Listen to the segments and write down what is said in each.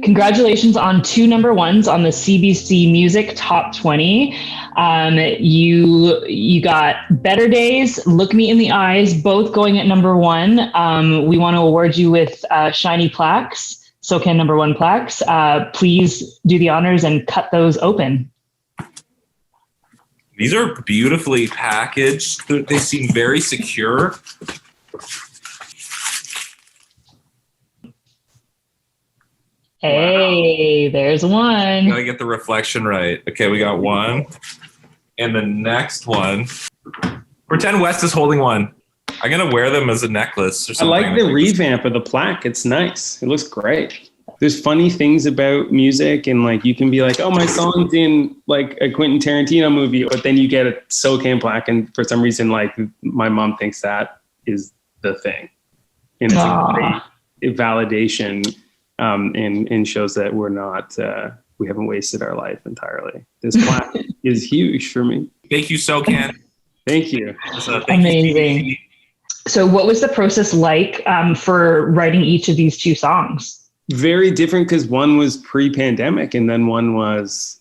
Congratulations on two number ones on the CBC Music Top 20. You got Better Days, Look Me in the Eyes, both going at number one. We want to award you with shiny plaques, SoCan number one plaques. Please do the honors and cut those open. These are beautifully packaged. They seem very secure. Hey, wow. There's one. Gotta get the reflection right. Okay, we got one. And the next one. Pretend West is holding one. I'm gonna wear them as a necklace or something. I like the revamp of the plaque. It's nice. It looks great. There's funny things about music, and like you can be like, oh, my song's in like a Quentin Tarantino movie, but then you get a SoCan plaque, and for some reason, like my mom thinks that is the thing. And it's a great validation. And shows that we're not, we haven't wasted our life entirely. This plaque is huge for me. Thank you, SoCan. Thank you. Amazing. You. So what was the process like for writing each of these two songs? Very different because one was pre-pandemic and then one was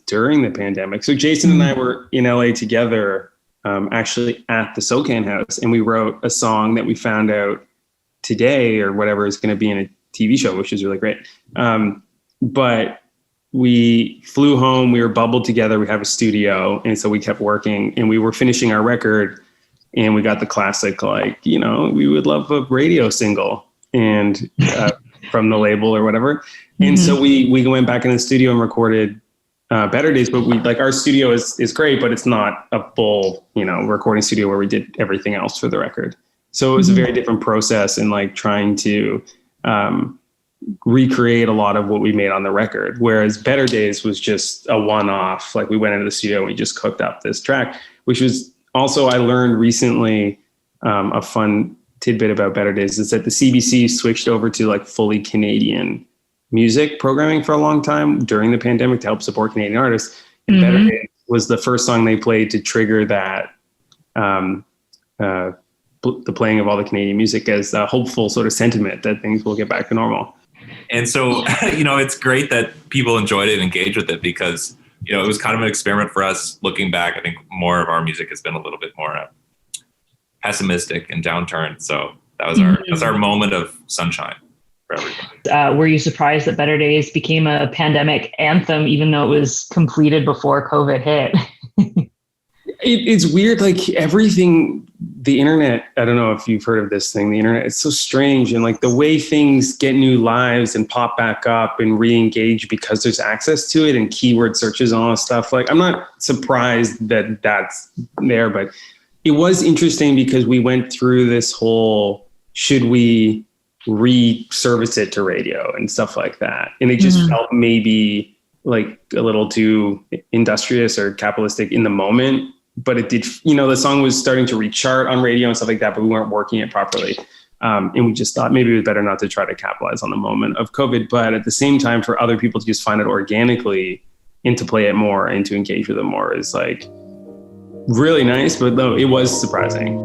during the pandemic. So Jason and I were in LA together, actually at the SoCan house, and we wrote a song that we found out today or whatever is going to be in a TV show, which is really great. But we flew home, we were bubbled together, we have a studio. And so we kept working and we were finishing our record and we got the classic, like, you know, we would love a radio single and from the label or whatever. Mm-hmm. And so we went back in the studio and recorded Better Days, but we like our studio is great, but it's not a full, you know, recording studio where we did everything else for the record. So it was a very different process and like trying to recreate a lot of what we made on the record. Whereas Better Days was just a one-off. Like we went into the studio and we just cooked up this track, which was also, I learned recently, a fun tidbit about Better Days is that the CBC switched over to like fully Canadian music programming for a long time during the pandemic to help support Canadian artists. And Better Days was the first song they played to trigger that, the playing of all the Canadian music as a hopeful sort of sentiment that things will get back to normal. And so, you know, it's great that people enjoyed it and engaged with it because, you know, it was kind of an experiment for us. Looking back, I think more of our music has been a little bit more pessimistic and downturned. So that's our moment of sunshine for everybody. Were you surprised that Better Days became a pandemic anthem, even though it was completed before COVID hit? It's weird, like everything, the internet, I don't know if you've heard of this thing, the internet, it's so strange. And like the way things get new lives and pop back up and re-engage because there's access to it and keyword searches and all this stuff. Like, I'm not surprised that that's there, but it was interesting because we went through this whole, should we re-service it to radio and stuff like that. And it just felt maybe like a little too industrious or capitalistic in the moment. But it did, you know, the song was starting to re-chart on radio and stuff like that, but we weren't working it properly. And we just thought maybe it was better not to try to capitalize on the moment of COVID, but at the same time for other people to just find it organically and to play it more and to engage with it more is like really nice, but no, it was surprising.